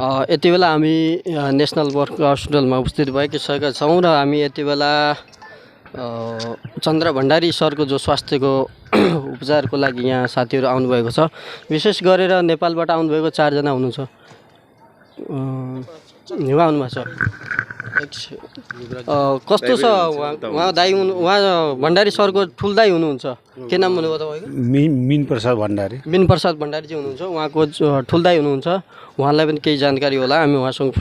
यति बेला हामी नेसनल बर्ड हस्पिटलमा उपस्थित भइसकेका छौँ र हामी यति बेला चन्द्र भण्डारी सरको जो स्वास्थ्यको उपचारको लागि यहाँ साथीहरू आउनुभएको छ। विशेष गरेर नेपालबाट आउनुभएको 4 जना हुनुहुन्छ। उहाँ आउनुभएको छ। कस्तो छ उहाँ दाइ उहाँ भण्डारी सरको ठुल दाइ हुनुहुन्छ? के नाम भन्नुभयो तपाईँको? मिन प्रसाद भण्डारी। मिन प्रसाद भण्डारी चाहिँ हुनुहुन्छ, उहाँको ठुल दाइ हुनुहुन्छ। उहाँलाई पनि केही जानकारी होला, हामी उहाँसँग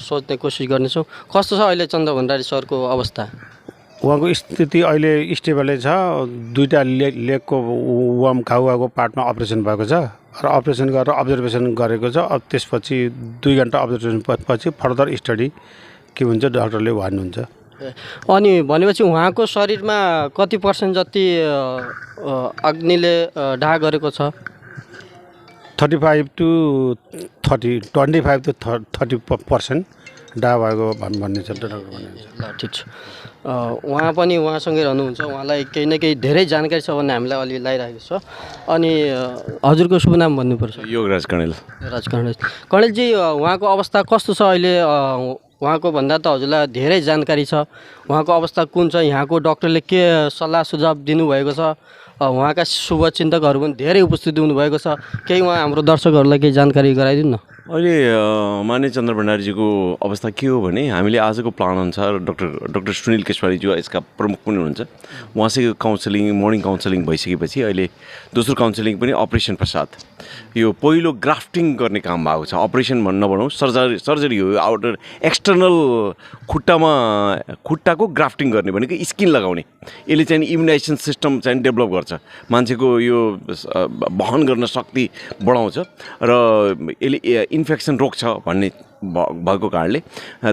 सोध्ने कोसिस गर्नेछौँ। कस्तो छ अहिले चन्द्र भण्डारी सरको अवस्था? उहाँको स्थिति अहिले स्टेबलै छ। 2टा लेगको वाम घाउको पार्टमा अपरेसन भएको छ र अपरेसन गरेर अब्जर्भेसन गरेको छ। अब त्यसपछि 2 घण्टा अब्जर्भेसन पछि फर्दर स्टडी के हुन्छ डाक्टरले भन्नुहुन्छ। अनि भनेपछि उहाँको शरीरमा कति % जति अग्निले ढा गरेको छ? 25 to 30% डा भएको भन्ने छ डाक्टर भन्नुहुन्छ। ल ठिक छ। उहाँ पनि उहाँसँगै रहनुहुन्छ। उहाँलाई केही न केही धेरै जानकारी छ भन्ने हामीलाई अलि लागिरहेको छ। अनि हजुरको शुभ नाम भन्नुपर्छ? योगराज कणेल। योगराज कणेल। कणेलजी, उहाँको अवस्था कस्तो छ अहिले? उहाँको भन्दा त हजुरलाई धेरै जानकारी छ। उहाँको अवस्था कुन छ? यहाँको डक्टरले के सल्लाह सुझाव दिनुभएको छ? उहाँका शुभचिन्तकहरू पनि धेरै उपस्थित हुनुभएको छ। केही उहाँ हाम्रो दर्शकहरूलाई केही जानकारी गराइदिनु न। अहिले माननीय चन्द्र भण्डारीजीको अवस्था के हो भने हामीले आजको प्लान अनुसार डाक्टर सुनिल केशवालीज्यू यसका प्रमुख पनि हुनुहुन्छ। उहाँसँग काउन्सिलिङ मर्निङ काउन्सिलिङ भइसकेपछि अहिले दोस्रो काउन्सिलिङ पनि अपरेसन पश्चात यो पहिलो ग्राफ्टिङ गर्ने काम भएको छ। अपरेसन नभनौँ, सर्जरी हो। आउटर एक्सटर्नल खुट्टाको ग्राफ्टिङ गर्ने भनेको स्किन लगाउने। यसले चाहिँ इम्युनाइजेसन सिस्टम चाहिँ डेभलप गर्छ, मान्छेको यो वहन गर्न शक्ति बढाउँछ र यसले इन्फेक्सन रोक्छ भन्ने भएको कारणले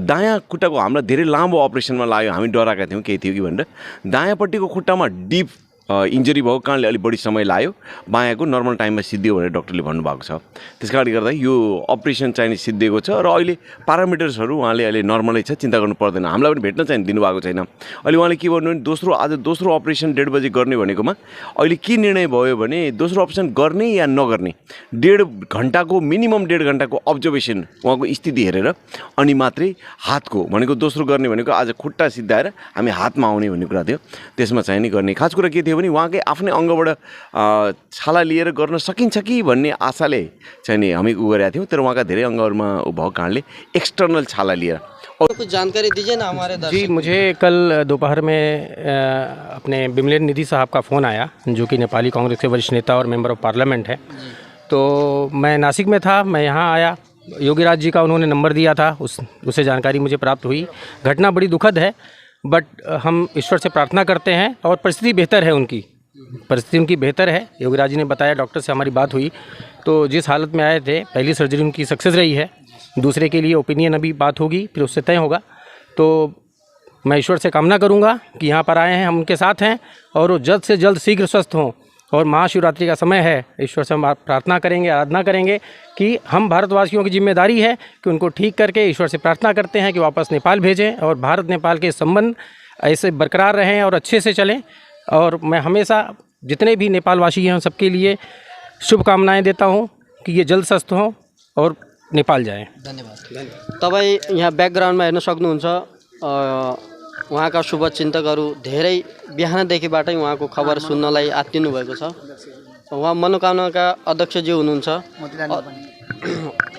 दायाँ खुट्टाको हामीलाई धेरै लामो अपरेसनमा लाग्यो। हामी डराएका थियौँ केही थियो कि भनेर। दायाँपट्टिको खुट्टामा डिप इन्जरी भएको कारणले अलिक बढी समय लाग्यो। बायाँको नर्मल टाइममा सिद्धियो भनेर डक्टरले भन्नुभएको छ। त्यस कारणले गर्दा यो अपरेसन चाहिँ सिद्धिएको छ र अहिले प्यारामिटर्सहरू उहाँले अहिले नर्मलै छ, चिन्ता गर्नु पर्दैन। हामीलाई पनि भेट्न चाहिँ दिनुभएको छैन। अहिले उहाँले के भन्नु भने आज दोस्रो अपरेसन 1:30 बजे गर्ने भनेकोमा अहिले के निर्णय भयो भने दोस्रो अपरेसन गर्ने या नगर्ने 1.5 घण्टाको मिनिमम 1.5 घण्टाको अब्जर्भेसन उहाँको स्थिति हेरेर अनि मात्रै हातको भनेको दोस्रो गर्ने भनेको आज खुट्टा सिद्धाएर हामी हातमा आउने भन्ने कुरा थियो। त्यसमा चाहिँ नि गर्ने खास कुरा के थियो भने उहाँकै आफ्नै अङ्गबाट छाला लिएर गर्न सकिन्छ कि भन्ने आशाले चाहिँ नि हामी गरेका थियौँ। तर उहाँका धेरै अङ्गहरूमा भएको कारणले एक्सटर्नल छाला लिएर। कुछ जानकारी दीजिए ना हमारे दर्शक। जी, मुझे कल दोपहर में अपने बिमलेन निधि साहब का फ़ोन आया, जो कि नेपाली कांग्रेस के वरिष्ठ नेता और मेंबर ऑफ पार्लियामेंट है। तो मैं नासिक में था, मैं यहाँ आया। योगीराज जी का उन्होंने नंबर दिया था, उससे जानकारी मुझे प्राप्त हुई। घटना बड़ी दुखद है, बट हम ईश्वर से प्रार्थना करते हैं और परिस्थिति बेहतर है। परिस्थिति उनकी बेहतर है। योगीराज जी ने बताया, डॉक्टर से हमारी बात हुई तो जिस हालत में आए थे, पहली सर्जरी उनकी सक्सेस रही है। दूसरे के लिए ओपिनियन अभी बात होगी, फिर उससे तय होगा। तो मैं ईश्वर से कामना करूंगा कि यहाँ पर आए हैं, हम उनके साथ हैं और वो जल्द से जल्द शीघ्र स्वस्थ हों। और महाशिवरात्रि का समय है, ईश्वर से हम प्रार्थना करेंगे, आराधना करेंगे कि हम भारतवासियों की जिम्मेदारी है कि उनको ठीक करके ईश्वर से प्रार्थना करते हैं कि वापस नेपाल भेजें और भारत नेपाल के संबंध ऐसे बरकरार रहें और अच्छे से चलें। और मैं हमेशा जितने भी नेपालवासी हैं सबके लिए शुभकामनाएं देता हूं कि ये जल्द स्वस्थ हों और नेपाल जाएं। धन्यवाद। तपाईँ यहाँ ब्याकग्राउन्डमा हेर्न सक्नुहुन्छ, उहाँका शुभचिन्तकहरू धेरै बिहानदेखिबाटै उहाँको खबर सुन्नलाई आत्तिनु भएको छ। उहाँ मनोकामनाका अध्यक्षज्यू हुनुहुन्छ।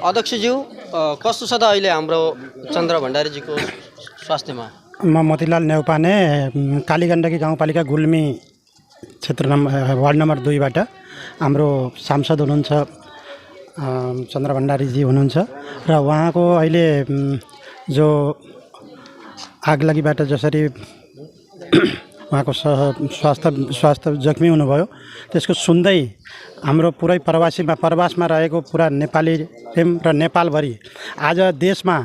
अध्यक्षज्यू, कस्तो छ त अहिले हाम्रो चन्द्र भण्डारीजीको स्वास्थ्यमा? म मोतीलाल नेउपाने कालीगण्डकी गाउँपालिका गुल्मी क्षेत्र वार्ड नम्बर 2बाट हाम्रो सांसद हुनुहुन्छ चन्द्र भण्डारीजी हुनुहुन्छ र उहाँको अहिले जो आगलागीबाट जसरी उहाँको स्वास्थ्य जख्मी हुनुभयो त्यसको सुन्दै हाम्रो पुरै प्रवासमा रहेको पुरा नेपाली टिम र नेपालभरि आज देशमा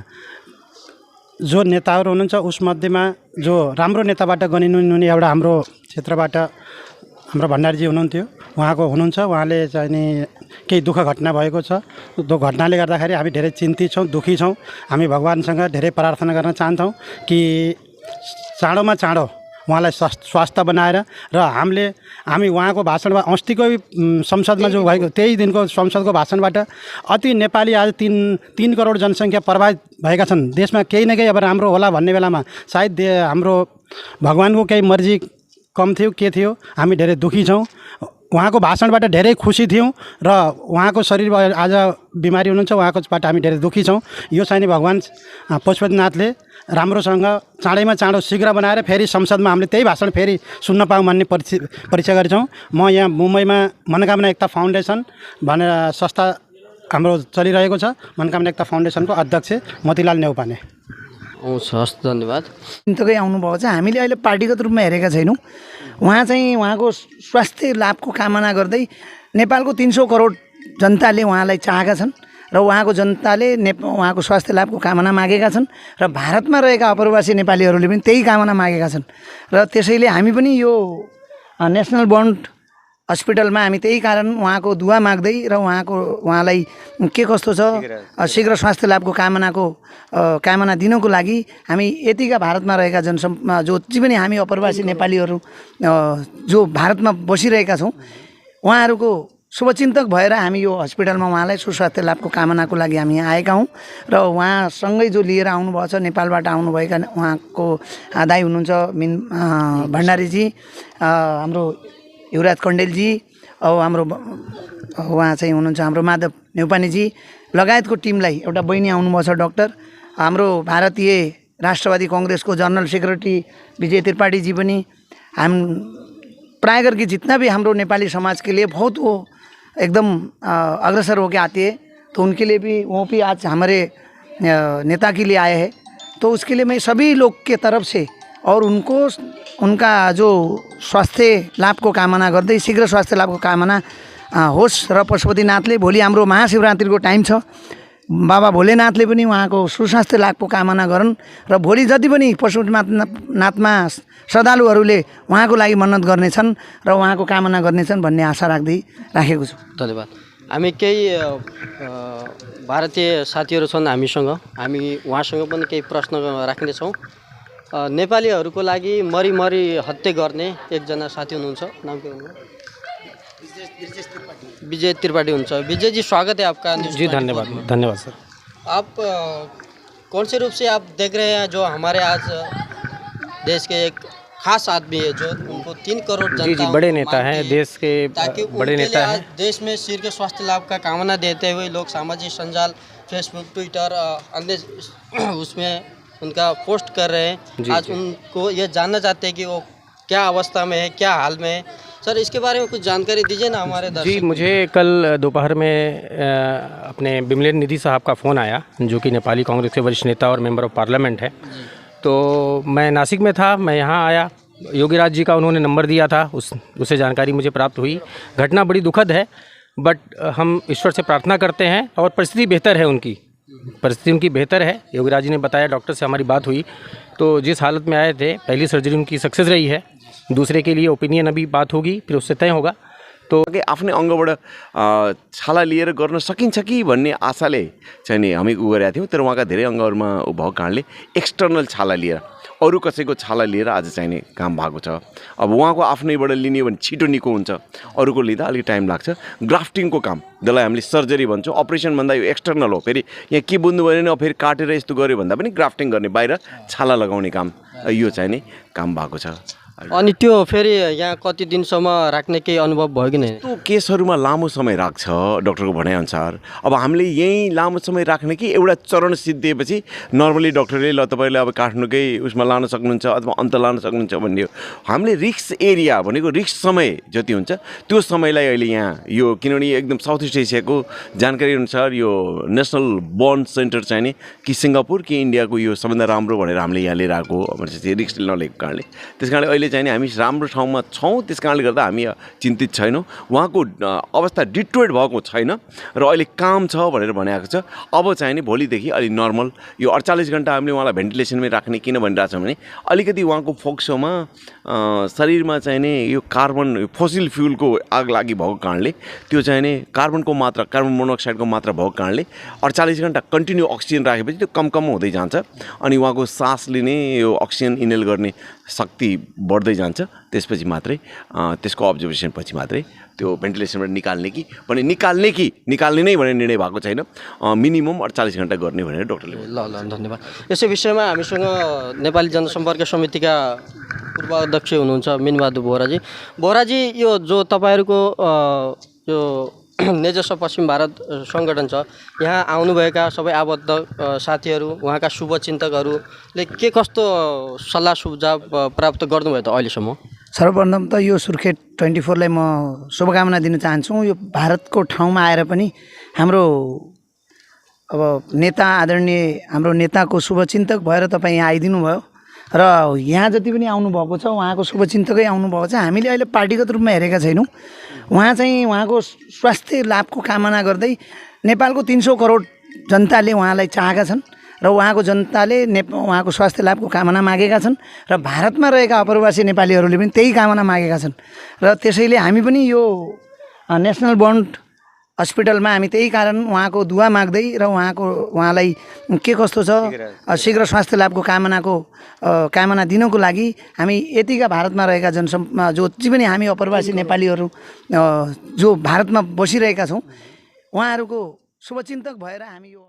जो नेताहरू हुनुहुन्छ उसमध्येमा जो राम्रो नेताबाट गनिनुहुने एउटा हाम्रो क्षेत्रबाट हाम्रो भण्डारीजी हुनुहुन्थ्यो, उहाँको हुनुहुन्छ। उहाँले चाहिँ नि केही दुःख घटना भएको छ। त्यो घटनाले गर्दाखेरि हामी धेरै चिन्तित छौँ, दुःखी छौँ। हामी भगवानसँग धेरै प्रार्थना गर्न चाहन्छौँ कि चाँडोमा चाँडो उहाँलाई स्वास्थ्य बनाएर र हामी उहाँको भाषणमा अस्तिको संसदमा जो भएको त्यही दिनको संसदको भाषणबाट अति नेपाली आज 3 करोड जनसङ्ख्या प्रभावित भएका छन्। देशमा केही न केही अब राम्रो होला भन्ने बेलामा सायद हाम्रो भगवानको केही मर्जी कम थियो के थियो, हामी धेरै दुःखी छौँ। उहाँको भाषणबाट धेरै खुसी थियौँ र उहाँको शरीरमा आज बिमारी हुनुहुन्छ, उहाँकोबाट हामी धेरै दुःखी छौँ। यो चाहिँ नि भगवान् पशुपतिनाथले राम्रोसँग चाँडैमा चाँडो शीघ्र बनाएर फेरि संसदमा हामीले त्यही भाषण फेरि सुन्न पाऊँ भन्ने परीक्षा गरेछौँ। म यहाँ मुम्बईमा मनोकामना एकता फाउन्डेसन भनेर संस्था हाम्रो चलिरहेको छ। मनोकामना एकता फाउन्डेसनको अध्यक्ष मोतीलाल नेउपाने। हस्, धन्यवाद। चिन्तकै आउनुभएको छ। हामीले अहिले पार्टीगत रूपमा हेरेका छैनौँ। उहाँ चाहिँ उहाँको स्वास्थ्य लाभको कामना गर्दै नेपालको 300 करोड जनताले उहाँलाई चाहेका छन् र उहाँको जनताले उहाँको स्वास्थ्य लाभको कामना मागेका छन् र भारतमा रहेका अप्रवासी नेपालीहरूले पनि त्यही कामना मागेका छन् र त्यसैले हामी पनि यो नेसनल बन्ड हस्पिटलमा हामी त्यही कारण उहाँको दुवा माग्दै र उहाँलाई के कस्तो छ शीघ्र स्वास्थ्य लाभको कामना दिनको लागि हामी यतिका भारतमा रहेका जति पनि हामी अप्रवासी नेपालीहरू जो भारतमा बसिरहेका छौँ उहाँहरूको शुभचिन्तक भएर हामी यो हस्पिटलमा उहाँलाई सुस्वास्थ्य लाभको कामनाको लागि हामी आएका हौँ र उहाँसँगै जो लिएर आउनुभएको छ नेपालबाट आउनुभएका उहाँको दाइ हुनुहुन्छ भण्डारीजी, हाम्रो युवराज कण्डेलजी, अब हाम्रो उहाँ चाहिँ हुनुहुन्छ हाम्रो माधव नेउपानेजी लगायतको टिमलाई एउटा बहिनी आउनुभएको छ डाक्टर, हाम्रो भारतीय राष्ट्रवादी कांग्रेस को जनरल सेक्रेटरी विजय त्रिपाठी जी पनि हम प्राय करके जितना भी हम लोग नेपाली समाज के लिए बहुत वो एकदम अग्रसर होके आते हैं, तो उनके लिए भी वो भी आज हमारे नेता के लिए आए हैं। तो उसके लिए मैं सभी लोग के तरफ से और उनको उनका जो स्वास्थ्य लाभ को कामना गर्दै शीघ्र स्वास्थ्य लाभ को कामना होस् र पशुपतिनाथले भोलि हाम्रो महाशिवरात्रिको टाइम छ, बाबा भोलेनाथले पनि उहाँको सुस्वास्थ्य लाभको कामना गरून् र भोलि जति पनि पशुपतिनाथमा श्रद्धालुहरूले उहाँको लागि मन्नत गर्नेछन् र उहाँको कामना गर्नेछन् भन्ने आशा राखेको छु। धन्यवाद। हामी केही भारतीय साथीहरू छन् हामीसँग, हामी उहाँसँग पनि केही प्रश्न राख्नेछौँ। नेपालीहरूको लागि मरिमरि हत्या गर्ने एकजना साथी हुनुहुन्छ, नाम के हुनुहुन्छ? विजय त्रिपाठी हुन्छ। विजय जी, स्वागत है आपका। जी धन्यवाद। धन्यवाद सर। आप कौन से रूप से आप देख रहे हैं जो हमारे आज देश के एक खास आदमी है जो उनको 3 करोड़ जनता जी बड़े नेता हैं देश के, बड़े नेता हैं। देश में शीघ्र स्वास्थ्य लाभ का कामना देते हुए लोग सामाजिक संजाल फेसबुक ट्विटर अन्य उसमें उनका पोस्ट कर रहे हैं। आज उनको ये जानना चाहते हैं कि वो क्या अवस्था में है, क्या हाल में है। सर, इसके बारे में कुछ जानकारी दीजिए ना हमारे दर्शक। जी, मुझे कल दोपहर में अपने बिमलेन निधि साहब का फ़ोन आया, जो कि नेपाली कांग्रेस के वरिष्ठ नेता और मेंबर ऑफ पार्लियामेंट है। तो मैं नासिक में था, मैं यहाँ आया, योगीराज जी का उन्होंने नंबर दिया था, उससे जानकारी मुझे प्राप्त हुई। घटना बड़ी दुखद है, बट हम ईश्वर से प्रार्थना करते हैं और परिस्थिति बेहतर है, परिस्थिति उनकी बेहतर है। योगीराज जी ने बताया, डॉक्टर से हमारी बात हुई तो जिस हालत में आए थे, पहली सर्जरी उनकी सक्सेस रही है, दूसरे के लिए ओपिनियन अभी बात होगी, फिर उससे तय होगा। तो आफ्नै अङ्गबाट छाला लिएर गर्न सकिन्छ कि भन्ने आशाले चाहिँ नि हामी उ गरेका थियौँ। तर उहाँका धेरै अङ्गहरूमा भएको कारणले एक्सटर्नल छाला लिएर, अरू कसैको छाला लिएर आज चाहिँ नि काम भएको छ। अब उहाँको आफ्नैबाट लिने भने छिटो निको हुन्छ, अरूको लिँदा अलिक टाइम लाग्छ। ग्राफ्टिङको काम, जसलाई हामीले सर्जरी भन्छौँ, अपरेसन भन्दा यो एक्सटर्नल हो। फेरि यहाँ के बुझ्नु भयो भने फेरि काटेर यस्तो गऱ्यो भन्दा पनि ग्राफ्टिङ गर्ने, बाहिर छाला लगाउने काम, यो चाहिँ नि काम भएको छ। अनि त्यो फेरि यहाँ कति दिनसम्म राख्ने केही अनुभव भयो कि नै? त्यो केसहरूमा लामो समय राख्छ डक्टरको भनाइअनुसार। अब हामीले यहीँ लामो समय राख्ने कि एउटा चरण सिद्धिएपछि नर्मली डक्टरले ल तपाईँले अब काट्नुकै उसमा लान सक्नुहुन्छ अथवा अन्त लान सक्नुहुन्छ भन्ने हो। हामीले रिस्क एरिया भनेको रिस्क समय जति हुन्छ त्यो समयलाई अहिले यहाँ यो, किनभने एकदम साउथ इस्ट एसियाको जानकारी अनुसार यो नेसनल बर्न सेन्टर चाहिँ नि कि सिङ्गापुर कि इन्डियाको यो सबभन्दा राम्रो भनेर हामीले यहाँ लिएर आएको भनेपछि रिस्क नलिएको कारणले, त्यस कारणले अहिले चाहिँ हामी राम्रो ठाउँमा छौँ। त्यस कारणले गर्दा हामी चिन्तित छैनौँ। उहाँको अवस्था डिटोरेट भएको छैन र अहिले काम छ भनेर भनेको छ। अब चाहिँ नि भोलिदेखि अलि नर्मल यो 48 घन्टा हामीले उहाँलाई भेन्टिलेसनमै राख्ने किन भनिरहेको छौँ भने अलिकति उहाँको फोक्सोमा शरीरमा चाहिँ नि यो कार्बन फोसिल फ्युलको आग लागि भएको कारणले त्यो चाहिँ नि कार्बनको मात्रा, कार्बन मोनोक्साइडको मात्रा भएको कारणले 48 घन्टा कन्टिन्यू अक्सिजन राखेपछि त्यो कम हुँदै जान्छ। अनि उहाँको सास लिने यो अक्सिजन इनहेल गर्ने शक्ति बढ्दै जान्छ त्यसपछि मात्रै त्यसको अब्जर्भेसन पछि मात्रै त्यो भेन्टिलेसनबाट निकाल्ने निकाल्ने नै भनेर निर्णय भएको छैन। मिनिमम 48 घन्टा गर्ने भनेर डक्टरले ल ल धन्यवाद। यसै विषयमा हामीसँग नेपाली जनसम्पर्क समितिका पूर्व अध्यक्ष हुनुहुन्छ मिनबहादुर बोहराजी। बोहराजी, यो जो तपाईँहरूको यो नेजस पश्चिम भारत सङ्गठन छ, यहाँ आउनुभएका सबै आबद्ध साथीहरू, उहाँका शुभचिन्तकहरूले के कस्तो सल्लाह सुझाव प्राप्त गर्नुभयो त अहिलेसम्म? सर्वप्रथम त यो सुर्खेत 24लाई म शुभकामना दिन चाहन्छु। यो भारतको ठाउँमा आएर पनि हाम्रो अब नेता आदरणीय हाम्रो नेताको शुभचिन्तक भएर तपाईँ यहाँ आइदिनु भयो र यहाँ जति पनि आउनुभएको छ उहाँको शुभचिन्तकै आउनुभएको छ। हामीले अहिले पार्टीगत रूपमा हेरेका छैनौँ। उहाँ चाहिँ उहाँको स्वास्थ्य लाभको कामना गर्दै नेपालको 300 करोड जनताले उहाँलाई चाहेका छन् र उहाँको जनताले उहाँको स्वास्थ्य लाभको कामना मागेका छन् र भारतमा रहेका अप्रवासी नेपालीहरूले पनि त्यही कामना मागेका छन् र त्यसैले हामी पनि यो नेसनल बन्ड हस्पिटलमा हामी त्यही कारण उहाँको दुवा माग्दै र उहाँलाई के कस्तो छ शीघ्र स्वास्थ्य लाभको कामना दिनको लागि हामी यतिका भारतमा रहेका जति पनि हामी अप्रवासी नेपालीहरू जो भारतमा बसिरहेका छौँ उहाँहरूको शुभचिन्तक भएर हामी यो